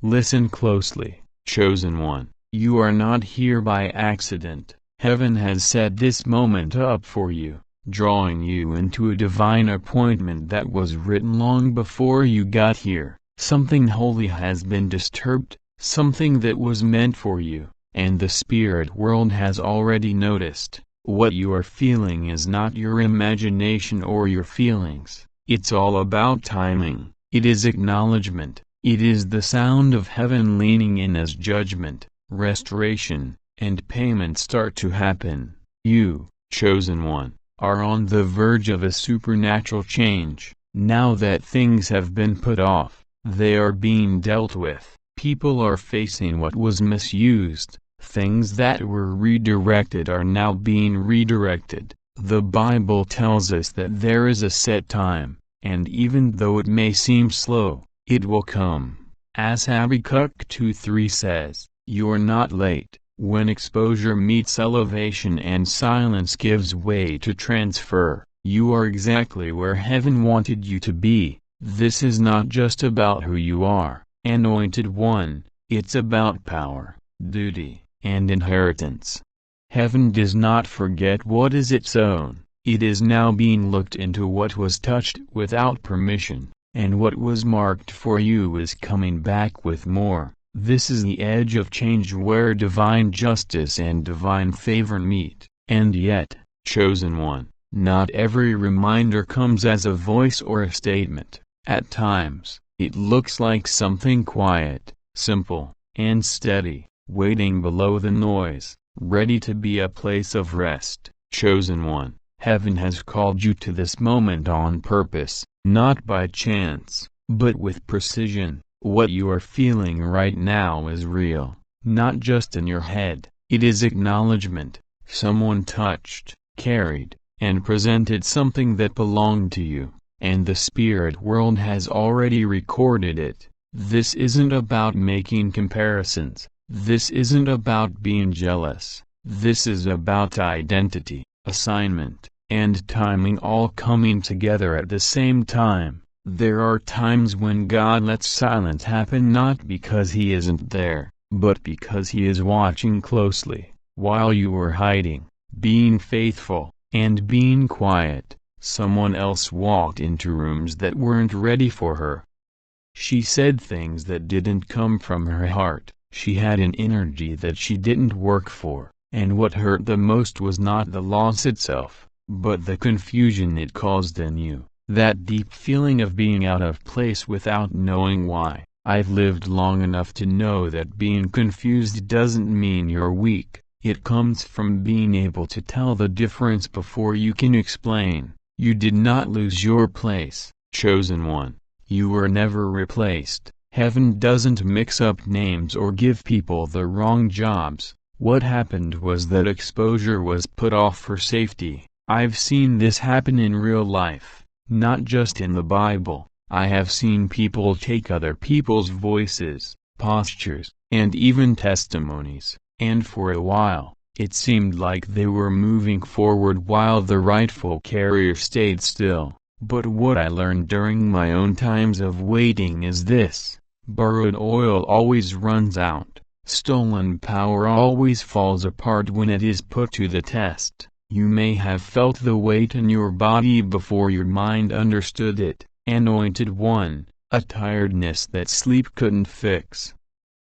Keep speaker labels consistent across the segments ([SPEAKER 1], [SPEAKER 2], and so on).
[SPEAKER 1] Listen closely, chosen one. You are not here by accident. Heaven has set this moment up for you, drawing you into a divine appointment that was written long before you got here. Something holy has been disturbed, something that was meant for you, and the spirit world has already noticed. What you are feeling is not your imagination or your feelings. It's all about timing. It is acknowledgement. It is the sound of heaven leaning in as judgment, restoration, and payment start to happen. You, chosen one, are on the verge of a supernatural change. Now that things have been put off, they are being dealt with. People are facing what was misused. Things that were redirected are now being redirected. The Bible tells us that there is a set time, and even though it may seem slow, it will come. As Habakkuk 2:3 says, "You're not late." When exposure meets elevation and silence gives way to transfer, you are exactly where heaven wanted you to be. This is not just about who you are, anointed one, it's about power, duty, and inheritance. Heaven does not forget what is its own. It is now being looked into what was touched without permission, and what was marked for you is coming back with more. This is the edge of change where divine justice and divine favor meet. And yet, chosen one, not every reminder comes as a voice or a statement. At times, it looks like something quiet, simple, and steady, waiting below the noise, ready to be a place of rest. Chosen one, heaven has called you to this moment on purpose, not by chance, but with precision. What you are feeling right now is real, not just in your head. It is acknowledgement. Someone touched, carried, and presented something that belonged to you, and the spirit world has already recorded it. This isn't about making comparisons. This isn't about being jealous. This is about identity, assignment, and timing all coming together at the same time. There are times when God lets silence happen not because He isn't there, but because He is watching closely. While you were hiding, being faithful, and being quiet, someone else walked into rooms that weren't ready for her. She said things that didn't come from her heart. She had an energy that she didn't work for, and what hurt the most was not the loss itself, but the confusion it caused in you. That deep feeling of being out of place without knowing why. I've lived long enough to know that being confused doesn't mean you're weak. It comes from being able to tell the difference before you can explain. You did not lose your place, chosen one. You were never replaced. Heaven doesn't mix up names or give people the wrong jobs. What happened was that exposure was put off for safety. I've seen this happen in real life. Not just in the Bible. I have seen people take other people's voices, postures, and even testimonies, and for a while, it seemed like they were moving forward while the rightful carrier stayed still. But what I learned during my own times of waiting is this: borrowed oil always runs out. Stolen power always falls apart when it is put to the test. You may have felt the weight in your body before your mind understood it, anointed one, a tiredness that sleep couldn't fix.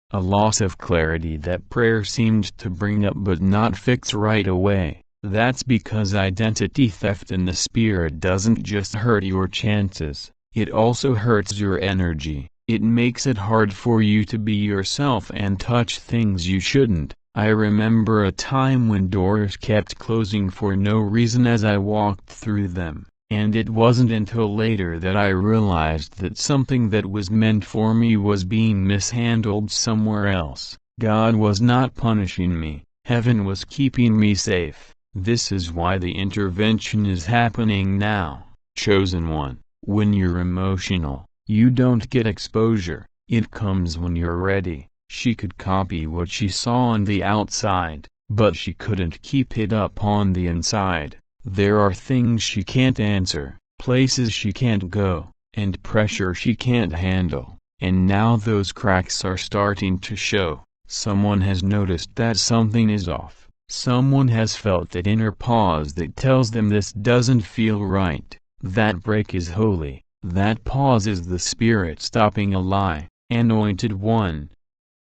[SPEAKER 1] A loss of clarity that prayer seemed to bring up but not fix right away. That's because identity theft in the spirit doesn't just hurt your chances, it also hurts your energy. It makes it hard for you to be yourself and touch things you shouldn't. I remember a time when doors kept closing for no reason as I walked through them, and it wasn't until later that I realized that something that was meant for me was being mishandled somewhere else. God was not punishing me, heaven was keeping me safe. This is why the intervention is happening now, chosen one. When you're emotional, you don't get exposure, it comes when you're ready. She could copy what she saw on the outside, but she couldn't keep it up on the inside. There are things she can't answer, places she can't go, and pressure she can't handle. and now those cracks are starting to show. Someone has noticed that something is off. Someone has felt that inner pause that tells them this doesn't feel right. That break is holy. That pause is the Spirit stopping a lie. Anointed One.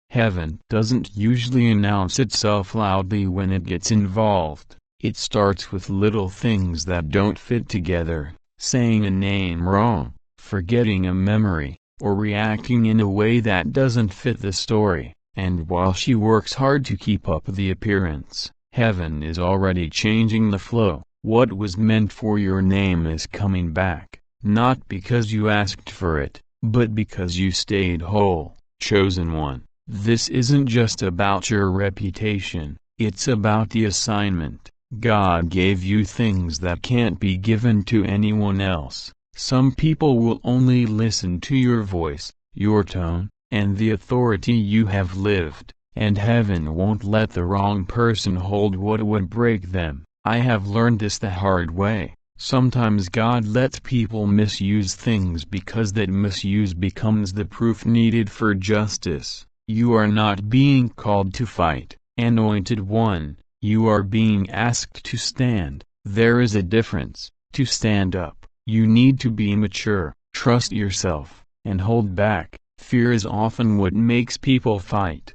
[SPEAKER 1] Heaven doesn't usually announce itself loudly when it gets involved. It starts with little things that don't fit together, saying a name wrong, forgetting a memory, or reacting in a way that doesn't fit the story. And while she works hard to keep up the appearance, heaven is already changing the flow. What was meant for your name is coming back, not because you asked for it, but because you stayed whole, chosen one. This isn't just about your reputation, it's about the assignment. God gave you things that can't be given to anyone else. Some people will only listen to your voice, your tone, and the authority you have lived, and heaven won't let the wrong person hold what would break them. I have learned this the hard way. Sometimes God lets people misuse things because that misuse becomes the proof needed for justice. You are not being called to fight, Anointed One, you are being asked to stand. There is a difference. To stand up, you need to be mature, trust yourself, and hold back. Fear is often what makes people fight.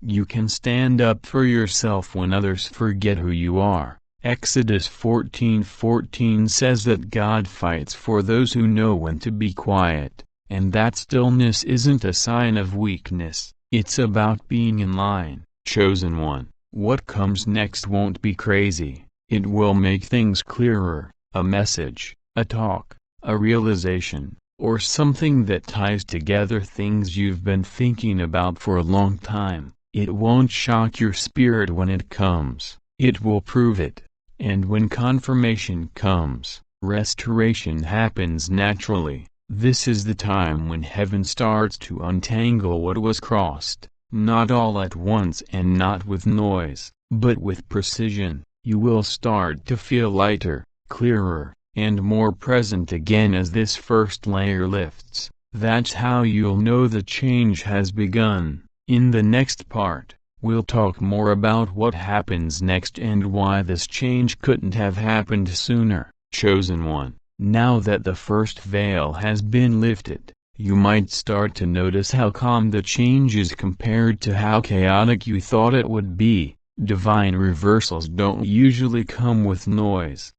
[SPEAKER 1] You can stand up for yourself when others forget who you are. Exodus 14:14 says that God fights for those who know when to be quiet, and that stillness isn't a sign of weakness, it's about being in line. Chosen One, what comes next won't be crazy, it will make things clearer, a message, a talk, a realization, or something that ties together things you've been thinking about for a long time. It won't shock your spirit when it comes, it will prove it. And when confirmation comes, restoration happens naturally. This is the time when heaven starts to untangle what was crossed, not all at once and not with noise, but with precision. You will start to feel lighter, clearer, and more present again as this first layer lifts. That's how you'll know the change has begun. In the next part, we'll talk more about what happens next and why this change couldn't have happened sooner. Chosen One, now that the first veil has been lifted, you might start to notice how calm the change is compared to how chaotic you thought it would be. Divine reversals don't usually come with noise.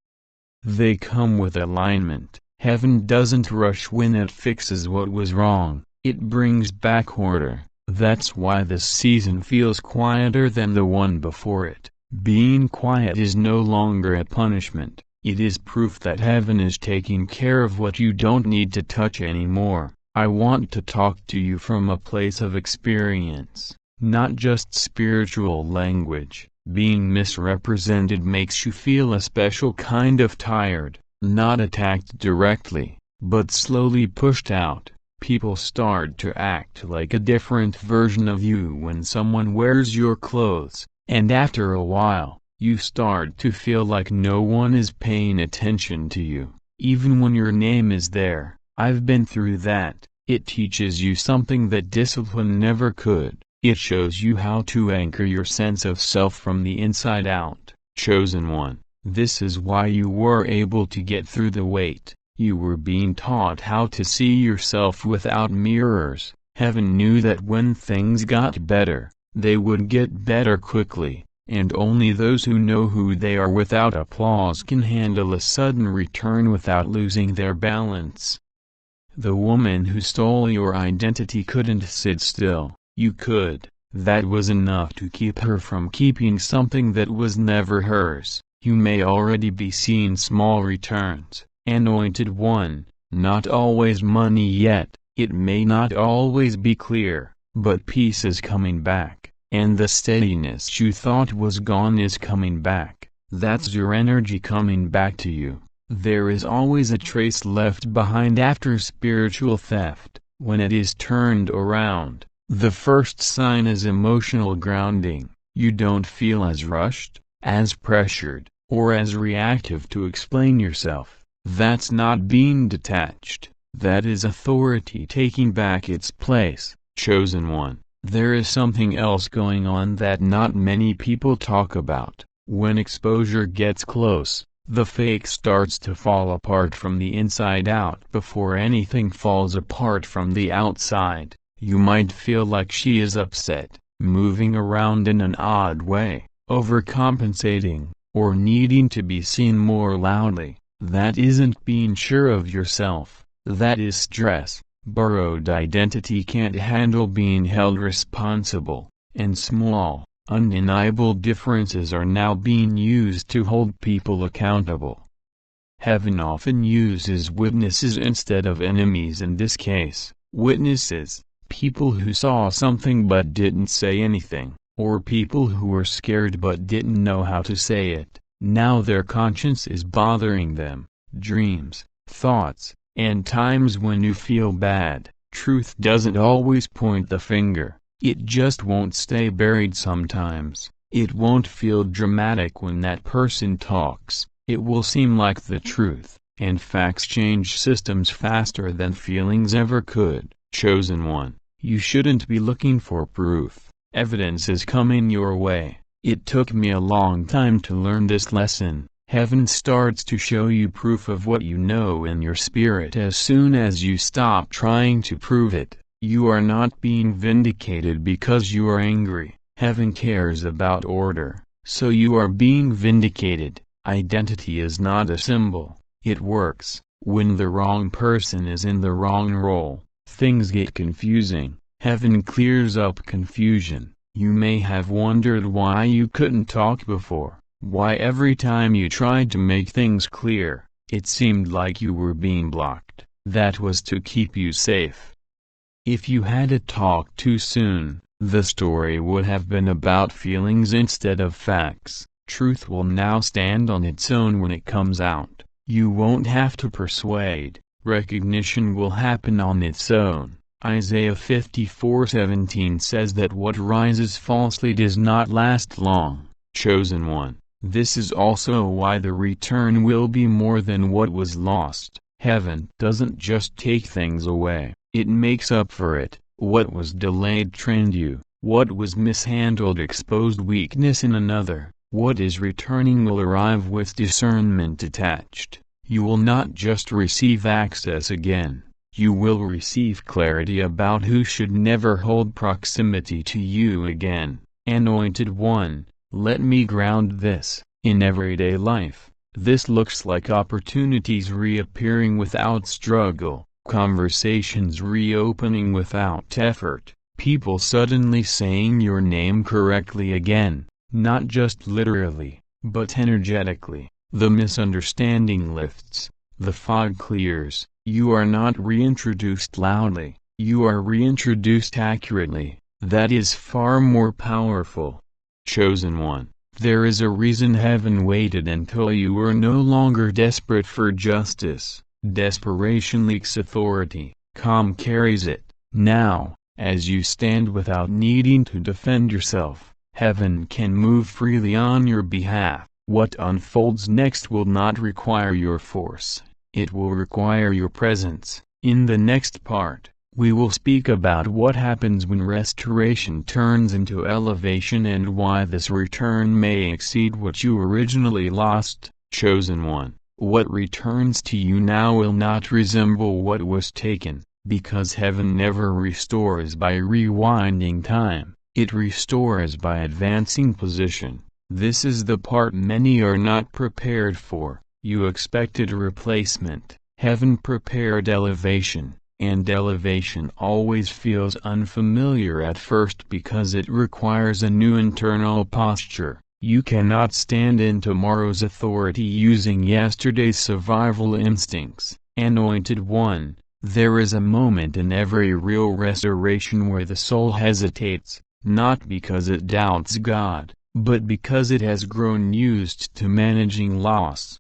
[SPEAKER 1] They come with alignment. Heaven doesn't rush when it fixes what was wrong, it brings back order. That's why this season feels quieter than the one before it. Being quiet is no longer a punishment, it is proof that heaven is taking care of what you don't need to touch anymore. I want to talk to you from a place of experience, not just spiritual language. Being misrepresented makes you feel a special kind of tired, not attacked directly, but slowly pushed out. People start to act like a different version of you when someone wears your clothes, and after a while, you start to feel like no one is paying attention to you, even when your name is there. I've been through that. It teaches you something that discipline never could. It shows you how to anchor your sense of self from the inside out. Chosen One, this is why you were able to get through the wait. You were being taught how to see yourself without mirrors. Heaven knew that when things got better, they would get better quickly, and only those who know who they are without applause can handle a sudden return without losing their balance. The woman who stole your identity couldn't sit still. You could. That was enough to keep her from keeping something that was never hers. You may already be seeing small returns. Anointed One, not always money yet, it may not always be clear, but peace is coming back, and the steadiness you thought was gone is coming back. That's your energy coming back to you. There is always a trace left behind after spiritual theft, when it is turned around. The first sign is emotional grounding. You don't feel as rushed, as pressured, or as reactive to explain yourself. That's not being detached, That is authority taking back its place, chosen one. There is something else going on that not many people talk about. When exposure gets close, the fake starts to fall apart from the inside out before anything falls apart from the outside. You might feel like she is upset, moving around in an odd way, overcompensating, or needing to be seen more loudly. That isn't being sure of yourself, that is stress. Borrowed identity can't handle being held responsible, and small, undeniable differences are now being used to hold people accountable. Heaven often uses witnesses instead of enemies in this case. Witnesses, people who saw something but didn't say anything, or people who were scared but didn't know how to say it. Now their conscience is bothering them. Dreams, thoughts, and times when you feel bad. Truth doesn't always point the finger. It just won't stay buried sometimes. It won't feel dramatic when that person talks. It will seem like the truth, and facts change systems faster than feelings ever could. Chosen one, you shouldn't be looking for proof. Evidence is coming your way. It took me a long time to learn this lesson. Heaven starts to show you proof of what you know in your spirit as soon as you stop trying to prove it. You are not being vindicated because you are angry. Heaven cares about order, so you are being vindicated. Identity is not a symbol. It works. When the wrong person is in the wrong role, things get confusing. Heaven clears up confusion. You may have wondered why you couldn't talk before. Why every time you tried to make things clear, it seemed like you were being blocked. That was to keep you safe. If you had to talk too soon, the story would have been about feelings instead of facts. Truth will now stand on its own when it comes out. You won't have to persuade. Recognition will happen on its own. Isaiah 54:17 says that what rises falsely does not last long. Chosen one. This is also why the return will be more than what was lost. Heaven doesn't just take things away, it makes up for it. What was delayed trained you, what was mishandled exposed weakness in another. What is returning will arrive with discernment attached. You will not just receive access again, you will receive clarity about who should never hold proximity to you again. Anointed one, let me ground this. In everyday life, this looks like opportunities reappearing without struggle, conversations reopening without effort, people suddenly saying your name correctly again, not just literally, but energetically. The misunderstanding lifts, the fog clears. You are not reintroduced loudly, you are reintroduced accurately. That is far more powerful. Chosen one, there is a reason heaven waited until you were no longer desperate for justice. Desperation leaks authority, calm carries it. Now, as you stand without needing to defend yourself, heaven can move freely on your behalf. What unfolds next will not require your force, it will require your presence. In the next part, we will speak about what happens when restoration turns into elevation and why this return may exceed what you originally lost. Chosen one, what returns to you now will not resemble what was taken, because heaven never restores by rewinding time, it restores by advancing position. This is the part many are not prepared for. You expected a replacement, heaven prepared elevation. And elevation always feels unfamiliar at first because it requires a new internal posture. You cannot stand in tomorrow's authority using yesterday's survival instincts. Anointed one, there is a moment in every real restoration where the soul hesitates, not because it doubts God, but because it has grown used to managing loss.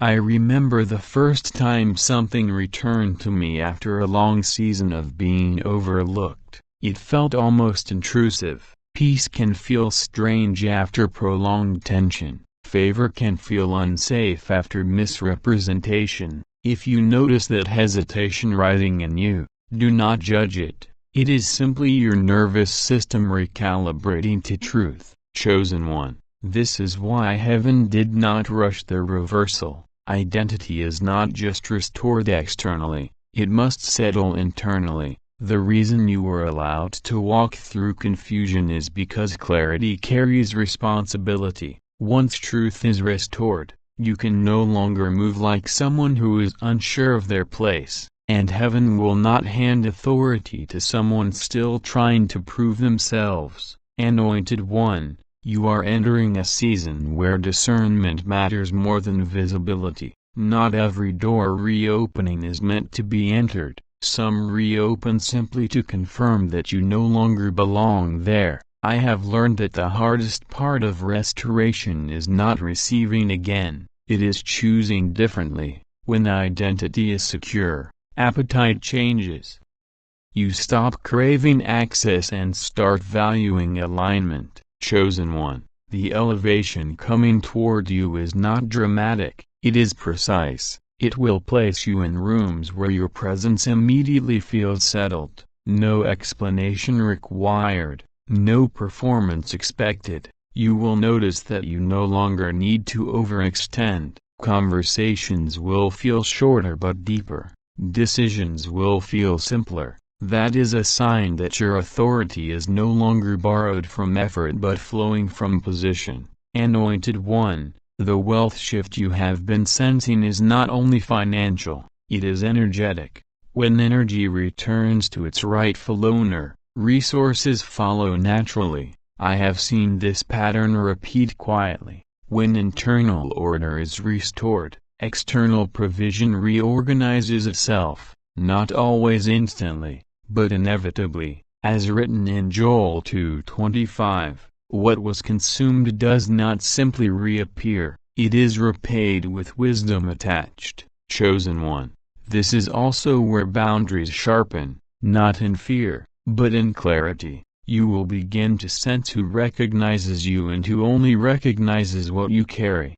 [SPEAKER 1] I remember the first time something returned to me after a long season of being overlooked. It felt almost intrusive. Peace can feel strange after prolonged tension. Favor can feel unsafe after misrepresentation. If you notice that hesitation rising in you, do not judge it. It is simply your nervous system recalibrating to truth. Chosen one. This is why heaven did not rush their reversal. Identity is not just restored externally, it must settle internally. The reason you were allowed to walk through confusion is because clarity carries responsibility. Once truth is restored, you can no longer move like someone who is unsure of their place, and heaven will not hand authority to someone still trying to prove themselves. Anointed one, you are entering a season where discernment matters more than visibility. Not every door reopening is meant to be entered. Some reopen simply to confirm that you no longer belong there. I have learned that the hardest part of restoration is not receiving again, it is choosing differently. When identity is secure, appetite changes. You stop craving access and start valuing alignment. Chosen one, the elevation coming toward you is not dramatic, it is precise. It will place you in rooms where your presence immediately feels settled. No explanation required. No performance expected. You will notice that you no longer need to overextend. Conversations will feel shorter but deeper. Decisions will feel simpler. That is a sign that your authority is no longer borrowed from effort but flowing from position. Anointed one, the wealth shift you have been sensing is not only financial, it is energetic. When energy returns to its rightful owner, resources follow naturally. I have seen this pattern repeat quietly. When internal order is restored, external provision reorganizes itself, not always instantly, but inevitably, as written in Joel 2:25. What was consumed does not simply reappear, it is repaid with wisdom attached. Chosen one, this is also where boundaries sharpen, not in fear, but in clarity. You will begin to sense who recognizes you and who only recognizes what you carry.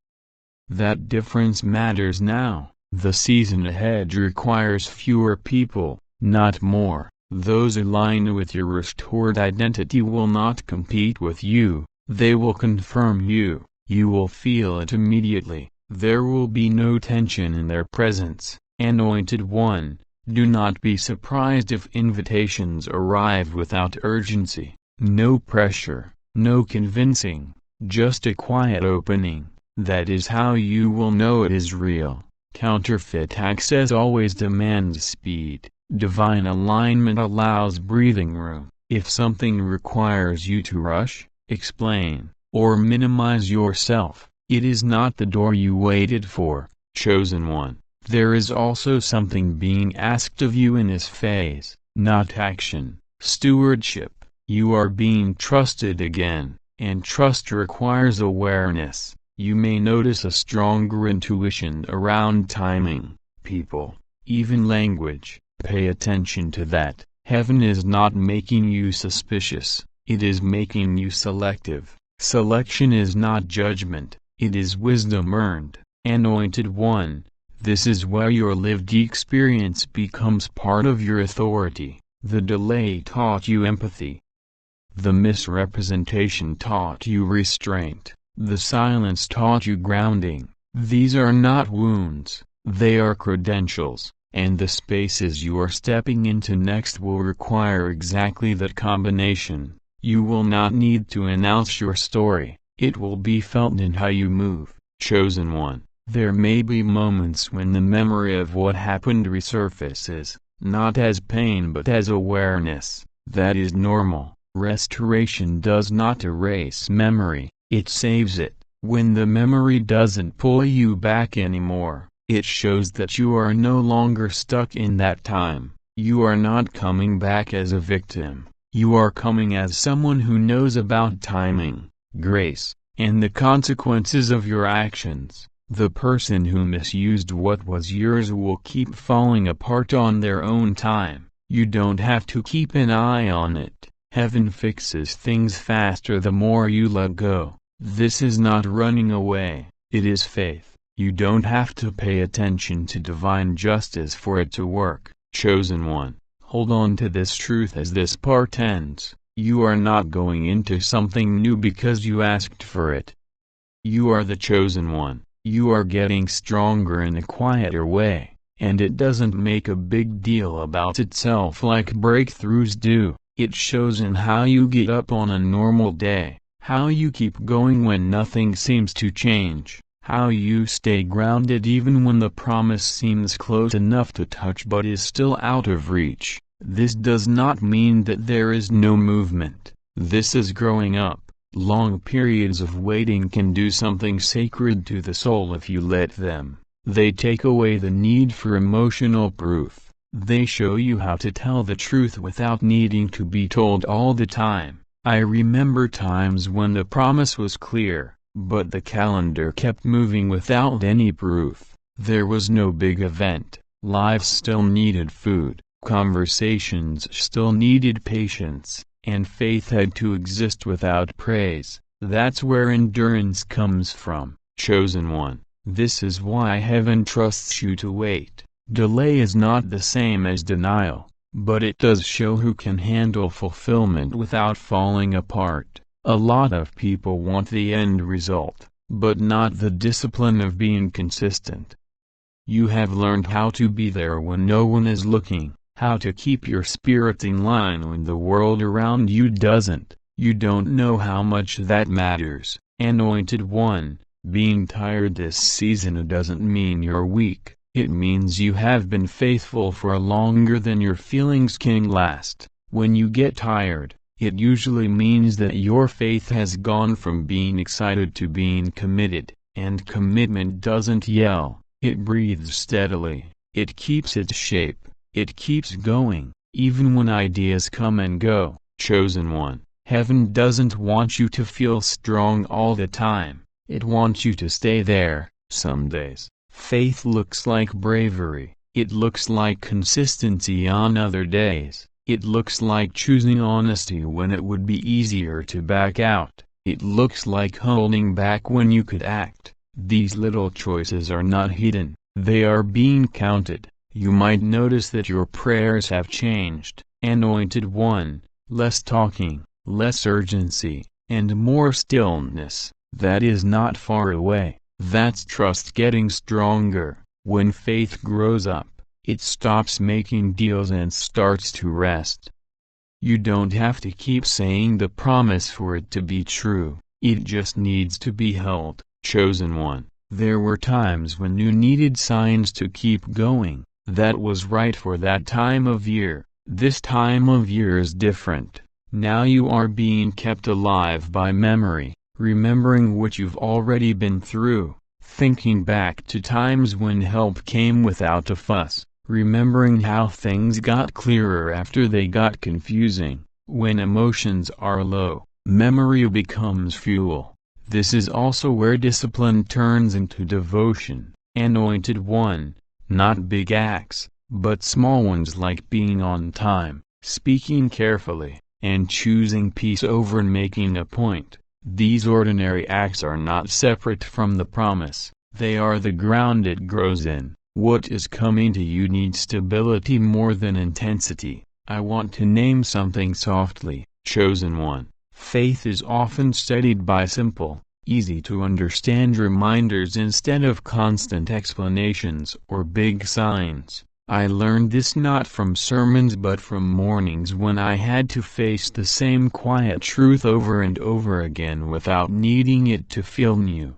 [SPEAKER 1] That difference matters now. The season ahead requires fewer people, not more. Those aligned with your restored identity will not compete with you, they will confirm you. You will feel it immediately. There will be no tension in their presence. Anointed one, do not be surprised if invitations arrive without urgency. No pressure, no convincing, just a quiet opening. That is how you will know it is real. Counterfeit access always demands speed. Divine alignment allows breathing room. If something requires you to rush, explain, or minimize yourself, it is not the door you waited for. Chosen one, there is also something being asked of you in this phase, not action, stewardship. You are being trusted again, and trust requires awareness. You may notice a stronger intuition around timing, people, even language. Pay attention to that. Heaven is not making you suspicious, it is making you selective. Selection is not judgment, it is wisdom earned. Anointed one, this is where your lived experience becomes part of your authority. The delay taught you empathy. The misrepresentation taught you restraint. The silence taught you grounding. These are not wounds, they are credentials. And the spaces you are stepping into next will require exactly that combination. You will not need to announce your story, it will be felt in how you move. Chosen one, there may be moments when the memory of what happened resurfaces, not as pain but as awareness. That is normal. Restoration does not erase memory, it saves it. When the memory doesn't pull you back anymore, it shows that you are no longer stuck in that time. You are not coming back as a victim. You are coming as someone who knows about timing, grace, and the consequences of your actions. The person who misused what was yours will keep falling apart on their own time. You don't have to keep an eye on it. Heaven fixes things faster the more you let go. This is not running away, it is faith. You don't have to pay attention to divine justice for it to work. Chosen one, hold on to this truth as this part ends. You are not going into something new because you asked for it. You are the chosen one. You are getting stronger in a quieter way, and it doesn't make a big deal about itself like breakthroughs do. It shows in how you get up on a normal day, how you keep going when nothing seems to change, how you stay grounded even when the promise seems close enough to touch but is still out of reach. This does not mean that there is no movement. This is growing up. Long periods of waiting can do something sacred to the soul if you let them. They take away the need for emotional proof. They show you how to tell the truth without needing to be told all the time. I remember times when the promise was clear, but the calendar kept moving without any proof. There was no big event. Lives still needed food, conversations still needed patience, and faith had to exist without praise. That's where endurance comes from. Chosen one, this is why heaven trusts you to wait. Delay is not the same as denial, but it does show who can handle fulfillment without falling apart. A lot of people want the end result, but not the discipline of being consistent. You have learned how to be there when no one is looking, how to keep your spirit in line when the world around you doesn't. You don't know how much that matters. Anointed one, being tired this season doesn't mean you're weak. It means you have been faithful for longer than your feelings can last. When you get tired, it usually means that your faith has gone from being excited to being committed, and commitment doesn't yell, it breathes steadily, it keeps its shape, it keeps going, even when ideas come and go. Chosen one, heaven doesn't want you to feel strong all the time, it wants you to stay there. Some days, faith looks like bravery, it looks like consistency on other days. It looks like choosing honesty when it would be easier to back out. It looks like holding back when you could act. These little choices are not hidden, they are being counted. You might notice that your prayers have changed. Anointed one, less talking, less urgency, and more stillness. That is not far away. That's trust getting stronger. When faith grows up, it stops making deals and starts to rest. You don't have to keep saying the promise for it to be true, it just needs to be held. Chosen one, there were times when you needed signs to keep going. That was right for that time of year. This time of year is different. Now you are being kept alive by memory, remembering what you've already been through, thinking back to times when help came without a fuss. Remembering how things got clearer after they got confusing. When emotions are low, memory becomes fuel. This is also where discipline turns into devotion. Anointed one, not big acts, but small ones like being on time, speaking carefully, and choosing peace over making a point. These ordinary acts are not separate from the promise, they are the ground it grows in. What is coming to you needs stability more than intensity. I want to name something softly. Chosen one, faith is often studied by simple, easy to understand reminders instead of constant explanations or big signs. I learned this not from sermons but from mornings when I had to face the same quiet truth over and over again without needing it to feel new.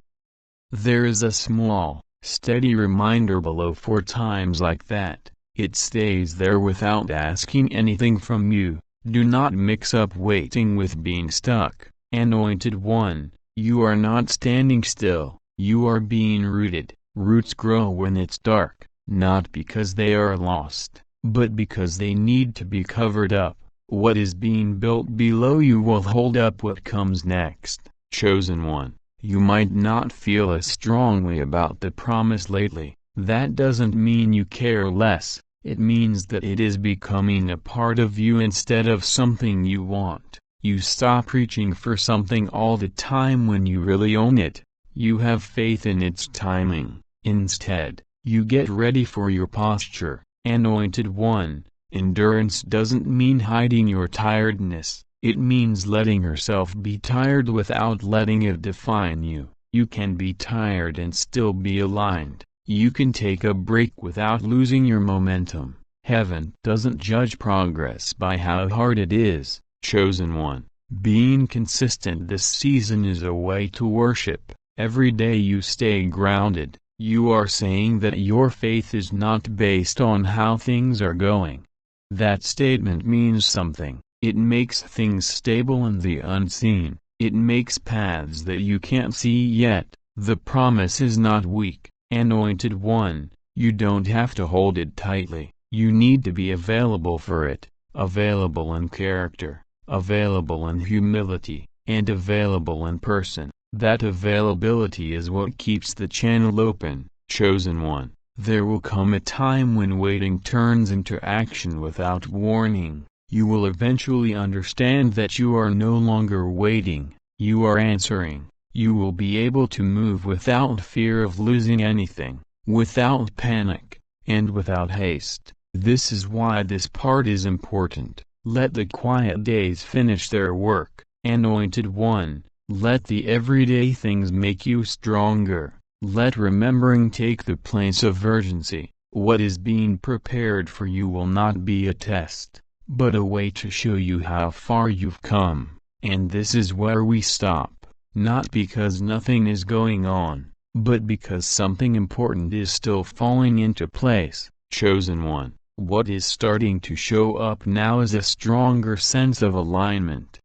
[SPEAKER 1] There is a small, steady reminder below 4 times like that. It stays there without asking anything from you. Do not mix up waiting with being stuck. Anointed one, you are not standing still, you are being rooted. Roots grow when it's dark, not because they are lost, but because they need to be covered up. What is being built below you will hold up what comes next. Chosen one, you might not feel as strongly about the promise lately. That doesn't mean you care less, it means that it is becoming a part of you instead of something you want. You stop reaching for something all the time when you really own it. You have faith in its timing. Instead, you get ready for your posture. Anointed One, endurance doesn't mean hiding your tiredness, it means letting yourself be tired without letting it define you. You can be tired and still be aligned. You can take a break without losing your momentum. Heaven doesn't judge progress by how hard it is. Chosen One, being consistent this season is a way to worship. Every day you stay grounded, you are saying that your faith is not based on how things are going. That statement means something. It makes things stable in the unseen. It makes paths that you can't see yet. The promise is not weak. Anointed One, you don't have to hold it tightly. You need to be available for it, available in character, available in humility, and available in person. That availability is what keeps the channel open. Chosen One, there will come a time when waiting turns into action without warning. You will eventually understand that you are no longer waiting, you are answering. You will be able to move without fear of losing anything, without panic, and without haste. This is why this part is important. Let the quiet days finish their work. Anointed One, let the everyday things make you stronger. Let remembering take the place of urgency. What is being prepared for you will not be a test, but a way to show you how far you've come. And this is where we stop. Not because nothing is going on, but because something important is still falling into place. Chosen One, what is starting to show up now is a stronger sense of alignment.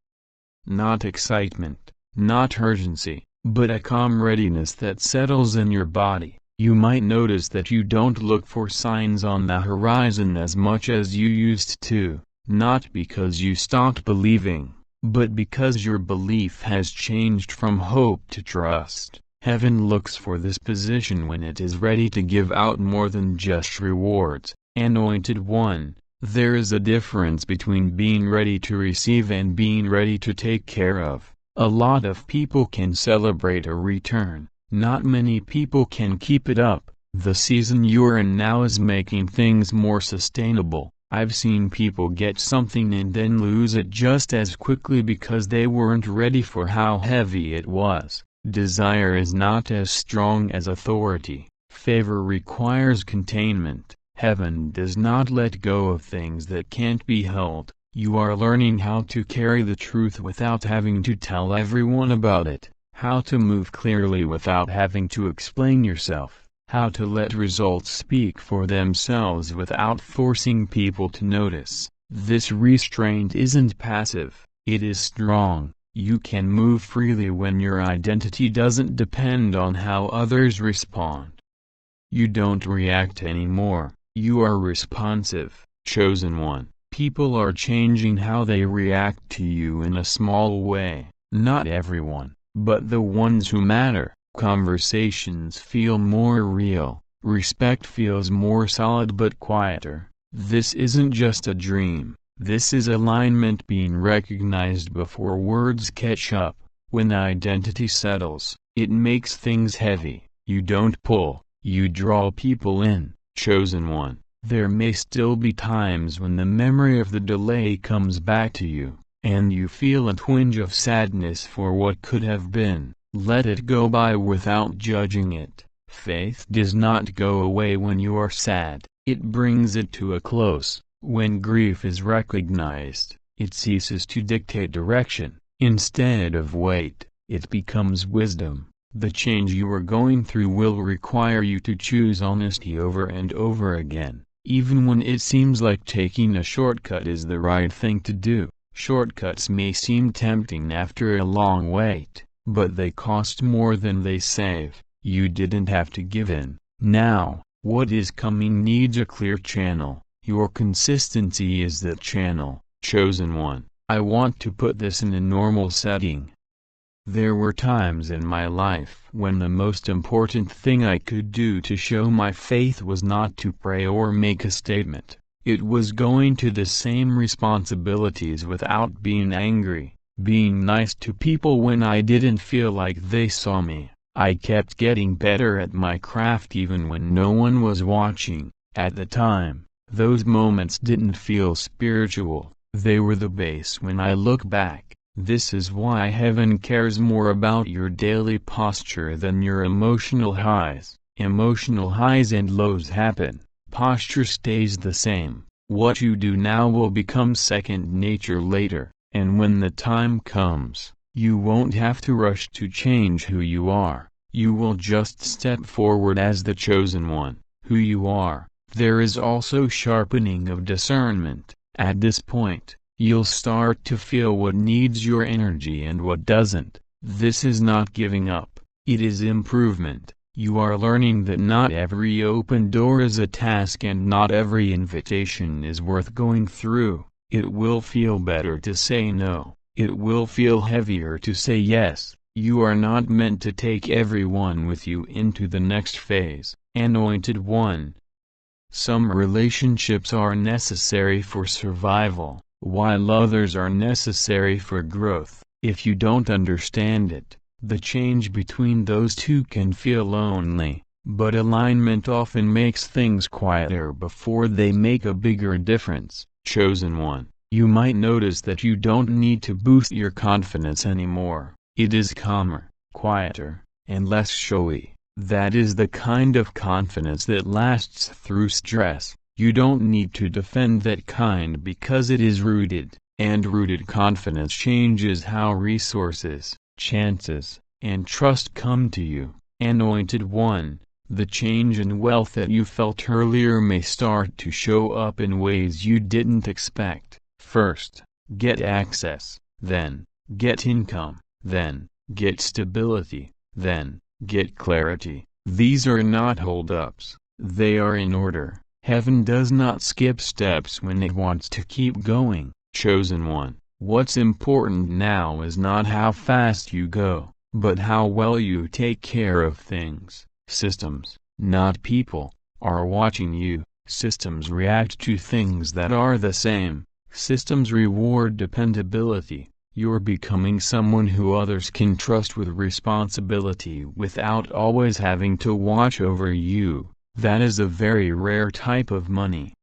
[SPEAKER 1] Not excitement, not urgency, but a calm readiness that settles in your body. You might notice that you don't look for signs on the horizon as much as you used to, not because you stopped believing, but because your belief has changed from hope to trust. Heaven looks for this position when it is ready to give out more than just rewards. Anointed One, there is a difference between being ready to receive and being ready to take care of. A lot of people can celebrate a return, not many people can keep it up. The season you're in now is making things more sustainable. I've seen people get something and then lose it just as quickly because they weren't ready for how heavy it was. Desire is not as strong as authority. Favor requires containment. Heaven does not let go of things that can't be held. You are learning how to carry the truth without having to tell everyone about it, how to move clearly without having to explain yourself, how to let results speak for themselves without forcing people to notice. This restraint isn't passive, it is strong. You can move freely when your identity doesn't depend on how others respond. You don't react anymore, you are responsive. Chosen One, people are changing how they react to you in a small way. Not everyone, but the ones who matter. Conversations feel more real, respect feels more solid but quieter. This isn't just a dream, this is alignment being recognized before words catch up. When identity settles, it makes things heavy. You don't pull, you draw people in. Chosen One, there may still be times when the memory of the delay comes back to you, and you feel a twinge of sadness for what could have been. Let it go by without judging it. Faith does not go away when you are sad, it brings it to a close. When grief is recognized, it ceases to dictate direction. Instead of weight, it becomes wisdom. The change you are going through will require you to choose honesty over and over again, even when it seems like taking a shortcut is the right thing to do. Shortcuts may seem tempting after a long wait, but they cost more than they save. You didn't have to give in. Now, what is coming needs a clear channel. Your consistency is that channel. Chosen One, I want to put this in a normal setting. There were times in my life when the most important thing I could do to show my faith was not to pray or make a statement. It was going to the same responsibilities without being angry, being nice to people when I didn't feel like they saw me, I kept getting better at my craft even when no one was watching. At the time, those moments didn't feel spiritual, they were the base. When I look back, this is why heaven cares more about your daily posture than your emotional highs. Emotional highs and lows happen, posture stays the same. What you do now will become second nature later, and when the time comes, you won't have to rush to change who you are. You will just step forward as the chosen one, who you are. There is also sharpening of discernment. At this point, you'll start to feel what needs your energy and what doesn't. This is not giving up, it is improvement. You are learning that not every open door is a task and not every invitation is worth going through. It will feel better to say no. It will feel heavier to say yes. You are not meant to take everyone with you into the next phase. Anointed One. Some relationships are necessary for survival, while others are necessary for growth. If you don't understand it, the change between those two can feel lonely, but alignment often makes things quieter before they make a bigger difference. Chosen One, you might notice that you don't need to boost your confidence anymore. It is calmer, quieter, and less showy. That is the kind of confidence that lasts through stress. You don't need to defend that kind because it is rooted, and rooted confidence changes how resources, chances, and trust come to you. Anointed One, the change in wealth that you felt earlier may start to show up in ways you didn't expect. First, get access, then, get income, then, get stability, then, get clarity. These are not hold-ups, they are in order. Heaven does not skip steps when it wants to keep going. Chosen One, what's important now is not how fast you go, but how well you take care of things. Systems, not people, are watching you. Systems react to things that are the same. Systems reward dependability. You're becoming someone who others can trust with responsibility without always having to watch over you. That is a very rare type of money.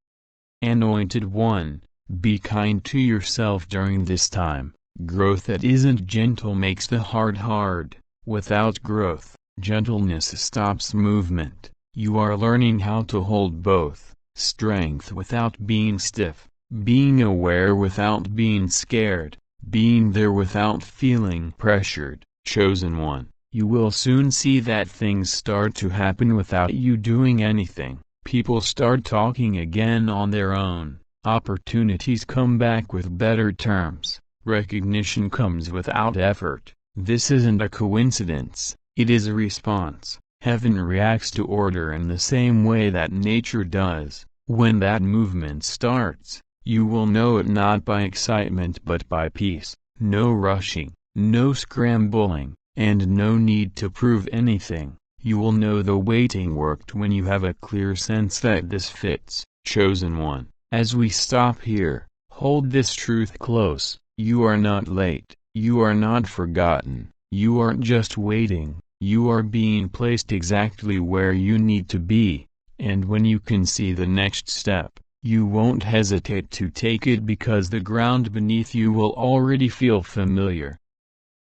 [SPEAKER 1] Anointed One, be kind to yourself during this time. Growth that isn't gentle makes the heart hard. Without growth, gentleness stops movement. You are learning how to hold both, strength without being stiff, being aware without being scared, being there without feeling pressured. Chosen One, you will soon see that things start to happen without you doing anything. People start talking again on their own. Opportunities come back with better terms. Recognition comes without effort. This isn't a coincidence, it is a response. Heaven reacts to order in the same way that nature does. When that movement starts, you will know it not by excitement but by peace. No rushing, no scrambling, and no need to prove anything. You will know the waiting worked when you have a clear sense that this fits. Chosen One, as we stop here, hold this truth close. You are not late, you are not forgotten, you aren't just waiting, you are being placed exactly where you need to be, and when you can see the next step, you won't hesitate to take it because the ground beneath you will already feel familiar.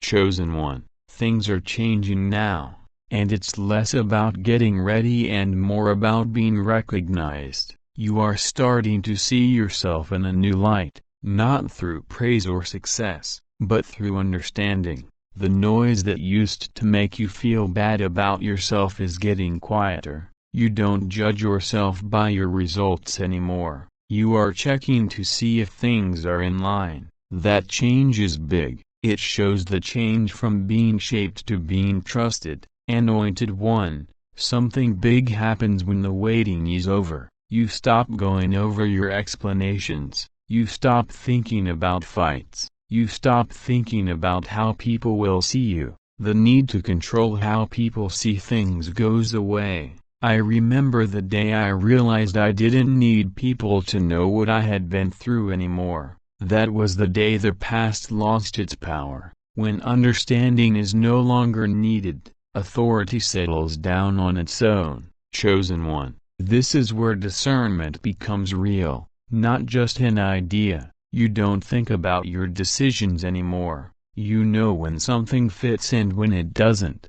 [SPEAKER 1] Chosen One, things are changing now, and it's less about getting ready and more about being recognized. You are starting to see yourself in a new light, not through praise or success, but through understanding. The noise that used to make you feel bad about yourself is getting quieter. You don't judge yourself by your results anymore. You are checking to see if things are in line. That change is big. It shows the change from being shaped to being trusted. Anointed One, something big happens when the waiting is over. You stop going over your explanations. You stop thinking about fights. You stop thinking about how people will see you. The need to control how people see things goes away. I remember the day I realized I didn't need people to know what I had been through anymore. That was the day the past lost its power. When understanding is no longer needed, Authority settles down on its own, chosen one. This is where discernment becomes real, not just an idea. You don't think about your decisions anymore. You know when something fits and when it doesn't.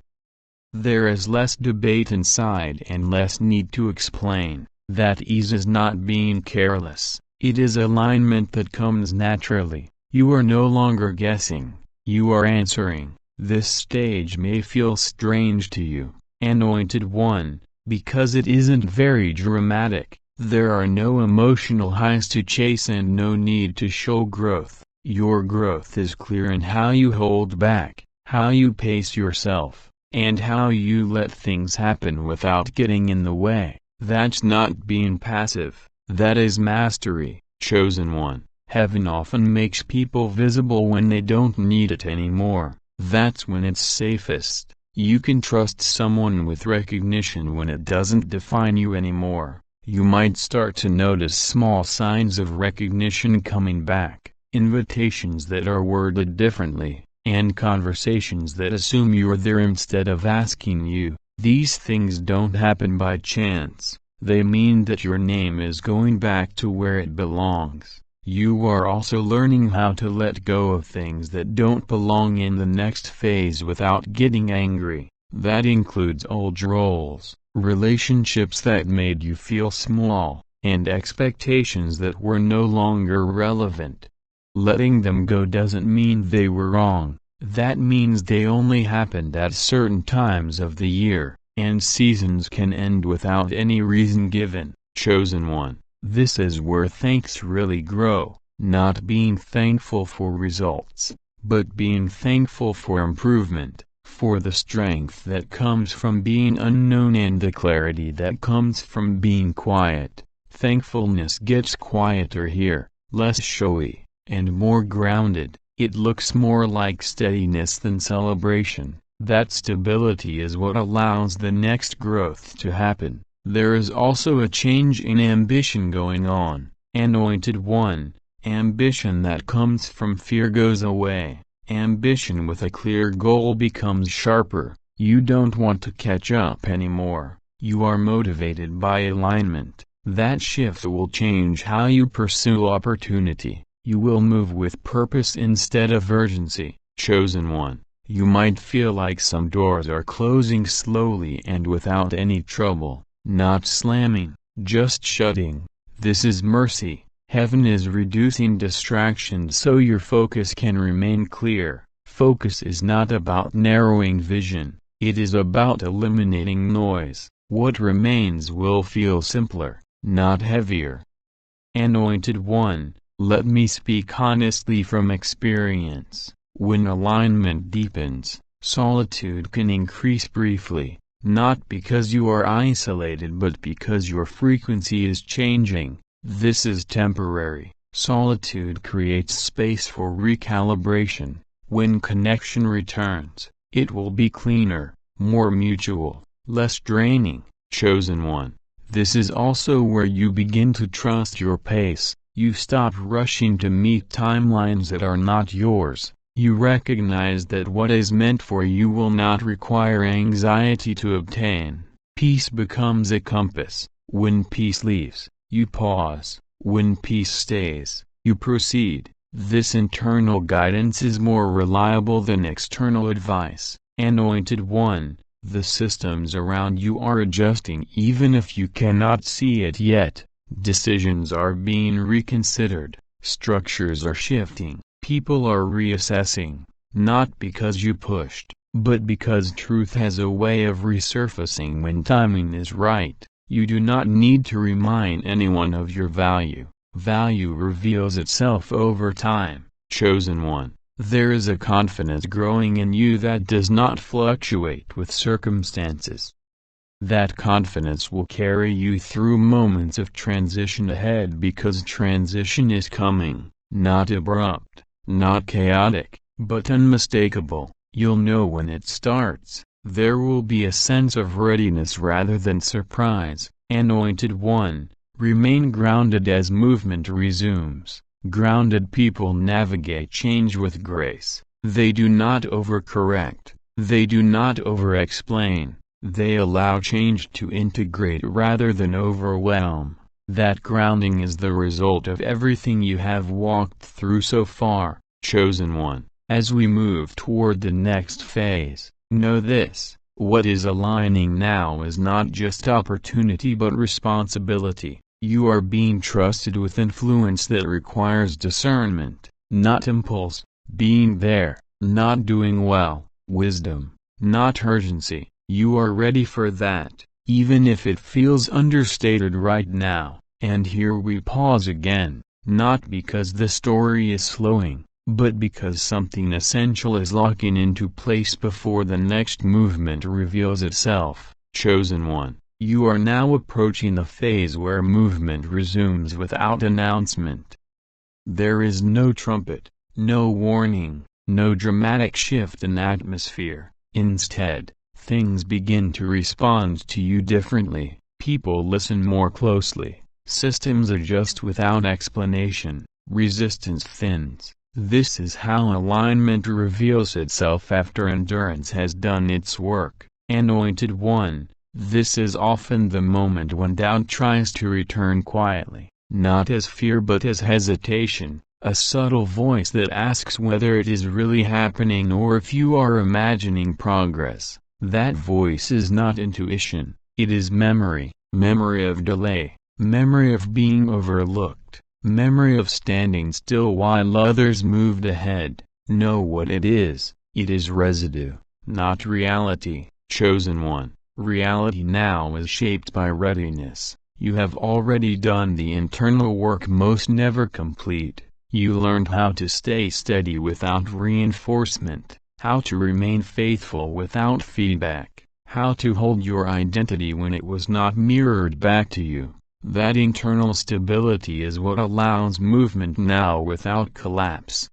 [SPEAKER 1] There is less debate inside and less need to explain. That ease is not being careless, it is alignment that comes naturally. You are no longer guessing, you are answering. This stage may feel strange to you, anointed one, because it isn't very dramatic. There are no emotional highs to chase and no need to show growth. Your growth is clear in how you hold back, how you pace yourself, and how you let things happen without getting in the way. That's not being passive, that is mastery, chosen one. Heaven often makes people visible when they don't need it anymore. That's when it's safest. You can trust someone with recognition when it doesn't define you anymore. You might start to notice small signs of recognition coming back, invitations that are worded differently, and conversations that assume you're there instead of asking you. These things don't happen by chance. They mean that your name is going back to where it belongs. You are also learning how to let go of things that don't belong in the next phase without getting angry. That includes old roles, relationships that made you feel small, and expectations that were no longer relevant. Letting them go doesn't mean they were wrong. That means they only happened at certain times of the year, and seasons can end without any reason given. Chosen one. This is where thanks really grow, not being thankful for results, but being thankful for improvement, for the strength that comes from being unknown and the clarity that comes from being quiet. Thankfulness gets quieter here, less showy, and more grounded. It looks more like steadiness than celebration. That stability is what allows the next growth to happen. There is also a change in ambition going on. Anointed one, ambition that comes from fear goes away. Ambition with a clear goal becomes sharper. You don't want to catch up anymore. You are motivated by alignment. That shift will change how you pursue opportunity. You will move with purpose instead of urgency. Chosen one. You might feel like some doors are closing slowly and without any trouble. Not slamming, just shutting. This is mercy. Heaven is reducing distractions so your focus can remain clear. Focus is not about narrowing vision, it is about eliminating noise. What remains will feel simpler, not heavier. Anointed one, let me speak honestly from experience. When alignment deepens, solitude can increase briefly. Not because you are isolated but because your frequency is changing. This is temporary. Solitude creates space for recalibration. When connection returns, it will be cleaner, more mutual, less draining. Chosen one. This is also where you begin to trust your pace. You stop rushing to meet timelines that are not yours. You recognize that what is meant for you will not require anxiety to obtain. Peace becomes a compass. When peace leaves, you pause. When peace stays, you proceed. This internal guidance is more reliable than external advice. Anointed one, the systems around you are adjusting even if you cannot see it yet. Decisions are being reconsidered. Structures are shifting. People are reassessing, not because you pushed, but because truth has a way of resurfacing when timing is right. You do not need to remind anyone of your value. Value reveals itself over time. Chosen one. There is a confidence growing in you that does not fluctuate with circumstances. That confidence will carry you through moments of transition ahead because transition is coming, not abrupt. Not chaotic, but unmistakable. You'll know when it starts. There will be a sense of readiness rather than surprise. Anointed one, remain grounded as movement resumes. Grounded people navigate change with grace. They do not overcorrect. They do not over-explain, they allow change to integrate rather than overwhelm. That grounding is the result of everything you have walked through so far, chosen one. As we move toward the next phase, know this: what is aligning now is not just opportunity but responsibility. You are being trusted with influence that requires discernment, not impulse; being there, not doing well; wisdom, not urgency. You are ready for that, even if it feels understated right now. And here we pause again, not because the story is slowing, but because something essential is locking into place before the next movement reveals itself. Chosen one, you are now approaching the phase where movement resumes without announcement. There is no trumpet, no warning, no dramatic shift in atmosphere. Instead, things begin to respond to you differently. People listen more closely, systems adjust without explanation, resistance thins. This is how alignment reveals itself after endurance has done its work. Anointed one, this is often the moment when doubt tries to return quietly, not as fear but as hesitation, a subtle voice that asks whether it is really happening or if you are imagining progress. That voice is not intuition, it is memory, memory of delay, memory of being overlooked, memory of standing still while others moved ahead. Know what it is residue, not reality. Chosen one, reality now is shaped by readiness. You have already done the internal work most never complete. You learned how to stay steady without reinforcement, how to remain faithful without feedback, how to hold your identity when it was not mirrored back to you. That internal stability is what allows movement now without collapse.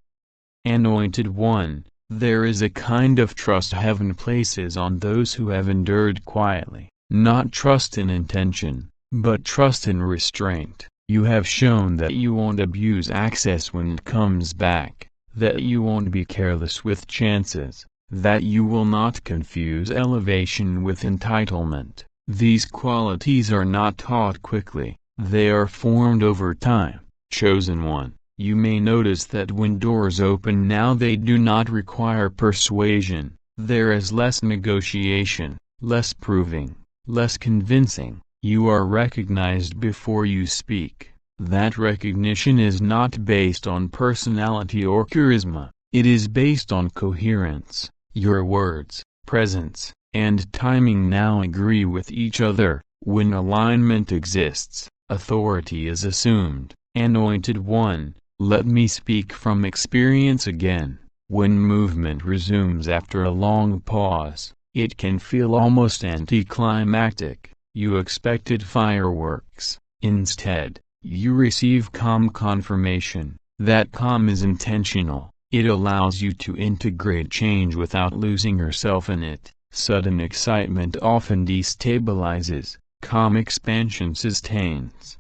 [SPEAKER 1] Anointed one, there is a kind of trust heaven places on those who have endured quietly, not trust in intention, but trust in restraint. You have shown that you won't abuse access when it comes back, that you won't be careless with chances, that you will not confuse elevation with entitlement. These qualities are not taught quickly, they are formed over time. Chosen one, you may notice that when doors open now they do not require persuasion. There is less negotiation, less proving, less convincing. You are recognized before you speak. That recognition is not based on personality or charisma, it is based on coherence. Your words, presence, and timing now agree with each other. When alignment exists, authority is assumed. Anointed one, let me speak from experience again. When movement resumes after a long pause, it can feel almost anticlimactic. You expected fireworks. Instead, you receive calm confirmation. That calm is intentional. It allows you to integrate change without losing yourself in it. Sudden excitement often destabilizes. Calm expansion sustains.